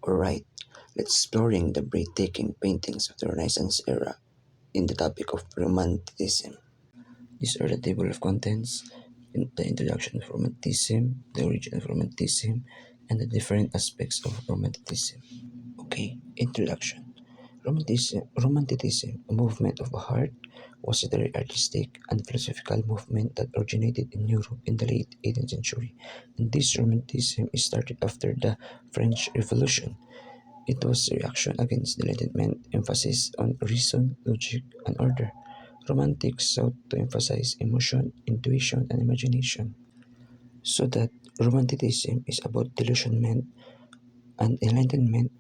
Alright, let's exploring the breathtaking paintings of the Renaissance era in the topic of Romanticism. These are the table of contents, the introduction of Romanticism, the origin of Romanticism, and the different aspects of Romanticism. Okay, introduction. Romanticism, a movement of the heart, was a very artistic and philosophical movement that originated in Europe in the late 18th century. And this Romanticism started after the French Revolution. It was a reaction against the Enlightenment emphasis on reason, logic, and order. Romantics sought to emphasize emotion, intuition, and imagination, so that Romanticism is about delusionment and enlightenment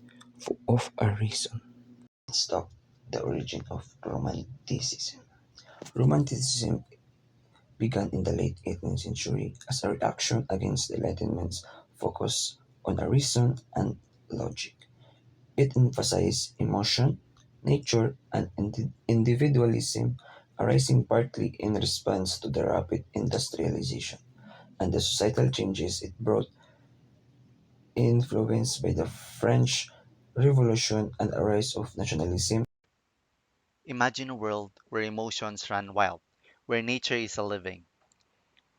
of a reason. Let's talk the origin of Romanticism. Romanticism began in the late 18th century as a reaction against the Enlightenment's focus on a reason and logic. It emphasized emotion, nature, and individualism, arising partly in response to the rapid industrialization and the societal changes it brought, influenced by the French Revolution and a rise of nationalism. Imagine a world where emotions run wild, where nature is a living,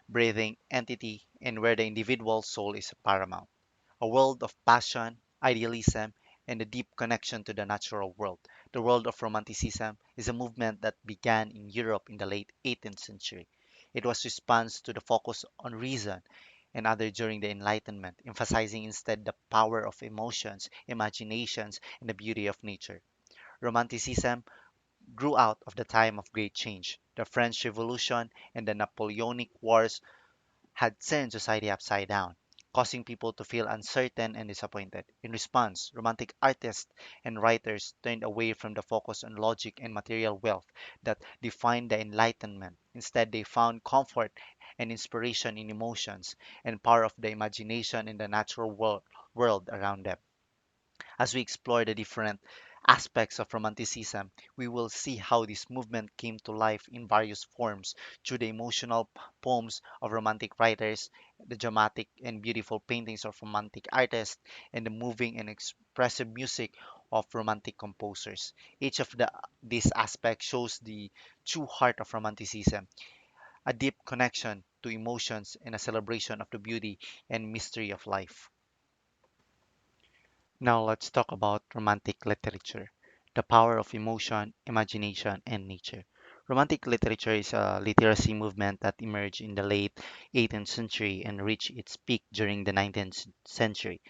breathing entity, and where the individual soul is paramount. A world of passion, idealism, and a deep connection to the natural world. The world of Romanticism is a movement that began in Europe in the late 18th century. It was response to the focus on reason and other during the Enlightenment, emphasizing instead the power of emotions, imaginations, and the beauty of nature. Romanticism grew out of the time of great change. The French Revolution and the Napoleonic Wars had turned society upside down, causing people to feel uncertain and disappointed. In response, romantic artists and writers turned away from the focus on logic and material wealth that defined the Enlightenment. Instead, they found comfort and inspiration in emotions and power of the imagination in the natural world around them. As we explore the different aspects of Romanticism, we will see how this movement came to life in various forms through the emotional poems of Romantic writers, the dramatic and beautiful paintings of Romantic artists, and the moving and expressive music of Romantic composers. Each of these aspects shows the true heart of Romanticism, a deep connection to emotions and a celebration of the beauty and mystery of life. Now let's talk about romantic literature, the power of emotion, imagination, and nature. Romantic literature is a literacy movement that emerged in the late 18th century and reached its peak during the 19th century.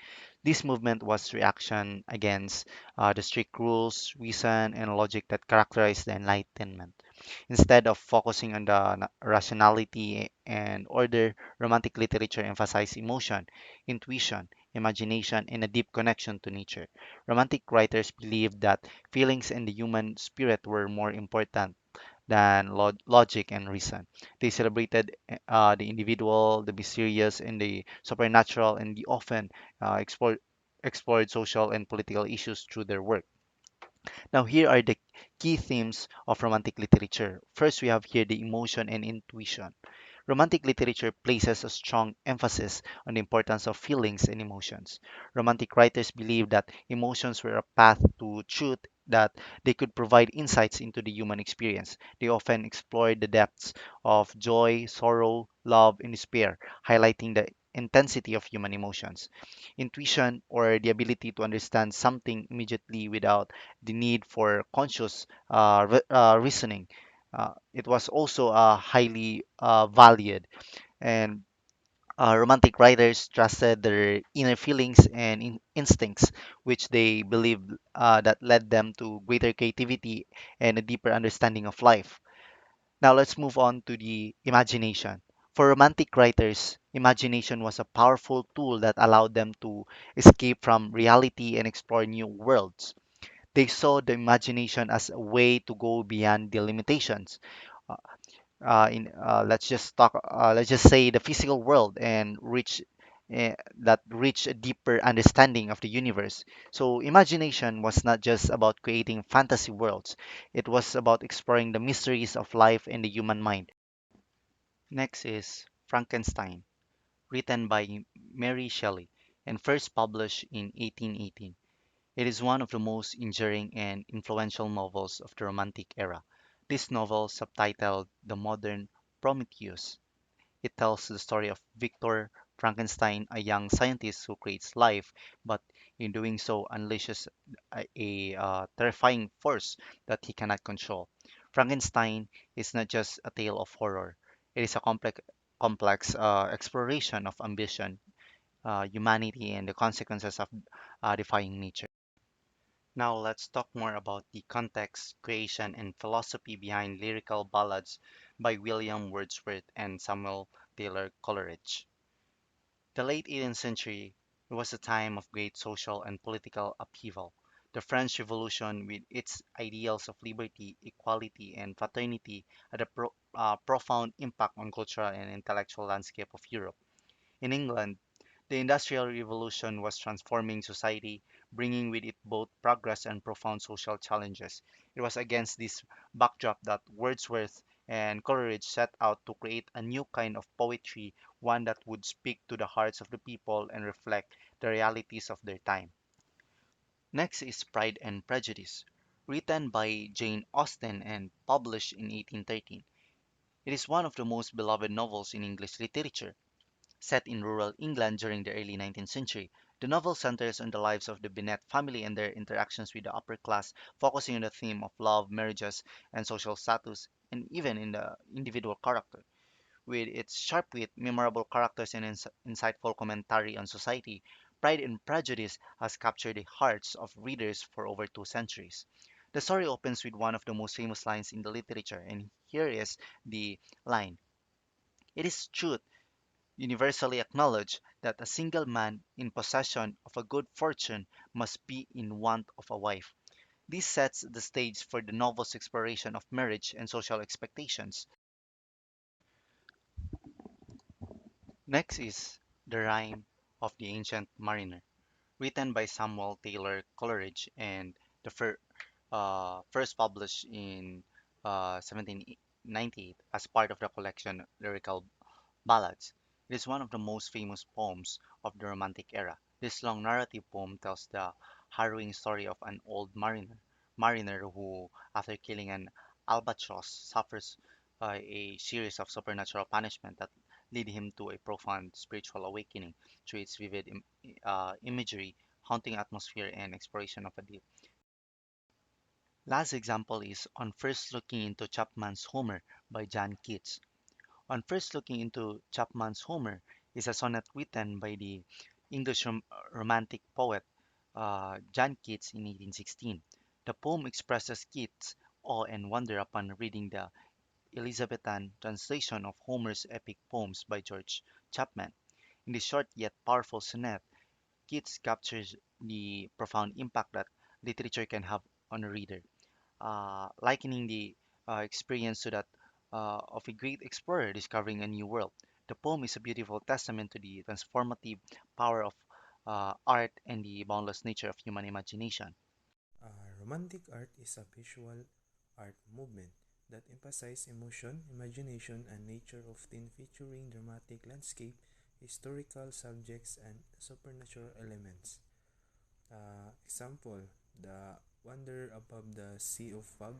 This movement was reaction against the strict rules, reason, and logic that characterized the Enlightenment. Instead of focusing on the rationality and order, romantic literature emphasized emotion, intuition, imagination, and a deep connection to nature. Romantic writers believed that feelings and the human spirit were more important than logic and reason. They celebrated the individual, the mysterious, and the supernatural, and they often explored social and political issues through their work. Now, here are the key themes of romantic literature. First, we have here the emotion and intuition. Romantic literature places a strong emphasis on the importance of feelings and emotions. Romantic writers believed that emotions were a path to truth, that they could provide insights into the human experience. They often explored the depths of joy, sorrow, love, and despair, highlighting the intensity of human emotions. Intuition, or the ability to understand something immediately without the need for conscious reasoning. It was also highly valued, and romantic writers trusted their inner feelings and instincts, which they believed that led them to greater creativity and a deeper understanding of life. Now let's move on to the imagination. For romantic writers, imagination was a powerful tool that allowed them to escape from reality and explore new worlds. They saw the imagination as a way to go beyond the limitations. Uh, in let's just say the physical world and reach a deeper understanding of the universe. So imagination was not just about creating fantasy worlds; it was about exploring the mysteries of life and the human mind. Next is Frankenstein, written by Mary Shelley and first published in 1818. It is one of the most enduring and influential novels of the Romantic era. This novel, subtitled The Modern Prometheus, it tells the story of Victor Frankenstein, a young scientist who creates life, but in doing so unleashes a terrifying force that he cannot control. Frankenstein is not just a tale of horror; it is a complex exploration of ambition, humanity, and the consequences of defying nature. Now let's talk more about the context, creation, and philosophy behind lyrical ballads by William Wordsworth and Samuel Taylor Coleridge. The late 18th century was a time of great social and political upheaval. The French Revolution, with its ideals of liberty, equality, and fraternity, had a profound impact on cultural and intellectual landscape of Europe. In England, the Industrial Revolution was transforming society, bringing with it both progress and profound social challenges. It was against this backdrop that Wordsworth and Coleridge set out to create a new kind of poetry, one that would speak to the hearts of the people and reflect the realities of their time. Next is Pride and Prejudice, written by Jane Austen and published in 1813. It is one of the most beloved novels in English literature. Set in rural England during the early 19th century, the novel centers on the lives of the Bennet family and their interactions with the upper class, focusing on the theme of love, marriages, and social status, and even in the individual character. With its sharp wit, memorable characters, and insightful commentary on society, Pride and Prejudice has captured the hearts of readers for over 2 centuries. The story opens with one of the most famous lines in the literature, and here is the line: "It is truth universally acknowledged that a single man in possession of a good fortune must be in want of a wife." This sets the stage for the novel's exploration of marriage and social expectations. Next is The Rime of the Ancient Mariner, written by Samuel Taylor Coleridge and the first published in 1798 as part of the collection Lyrical Ballads. It is one of the most famous poems of the Romantic era. This long narrative poem tells the harrowing story of an old mariner who, after killing an albatross, suffers a series of supernatural punishment that lead him to a profound spiritual awakening through its vivid imagery, haunting atmosphere, and exploration of a deep. Last example is On First Looking into Chapman's Homer by John Keats. On First Looking into Chapman's Homer is a sonnet written by the English romantic poet John Keats in 1816. The poem expresses Keats' awe and wonder upon reading the Elizabethan translation of Homer's epic poems by George Chapman. In this short yet powerful sonnet, Keats captures the profound impact that literature can have on a reader, likening the experience to that of a great explorer discovering a new world. The poem is a beautiful testament to the transformative power of art and the boundless nature of human imagination. Romantic art is a visual art movement that emphasizes emotion, imagination, and nature, often featuring dramatic landscape, historical subjects, and supernatural elements. Example: The Wonder Above the Sea of Fog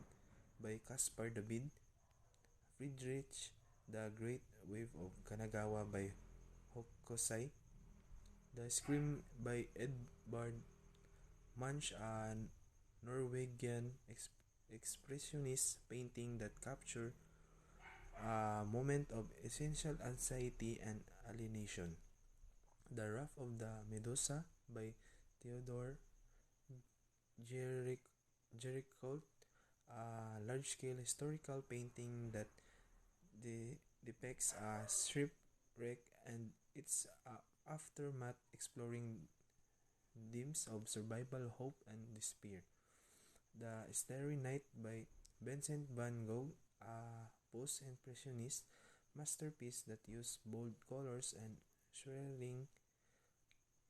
by Caspar David, Friedrich, The Great Wave of Kanagawa by Hokusai, The Scream by Edvard Munch, a Norwegian expressionist painting that captured a moment of essential anxiety and alienation. The Wrath of the Medusa by Theodore Géricault, a large-scale historical painting that depicts a shipwreck and its aftermath, exploring themes of survival, hope, and despair. The Starry Night by Vincent van Gogh, a post-impressionist masterpiece that used bold colors and swirling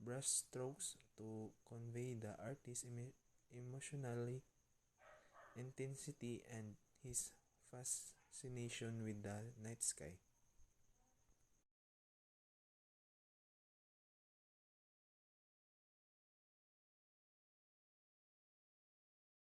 brushstrokes to convey the artist's emotionally intensity and his fascination with the night sky.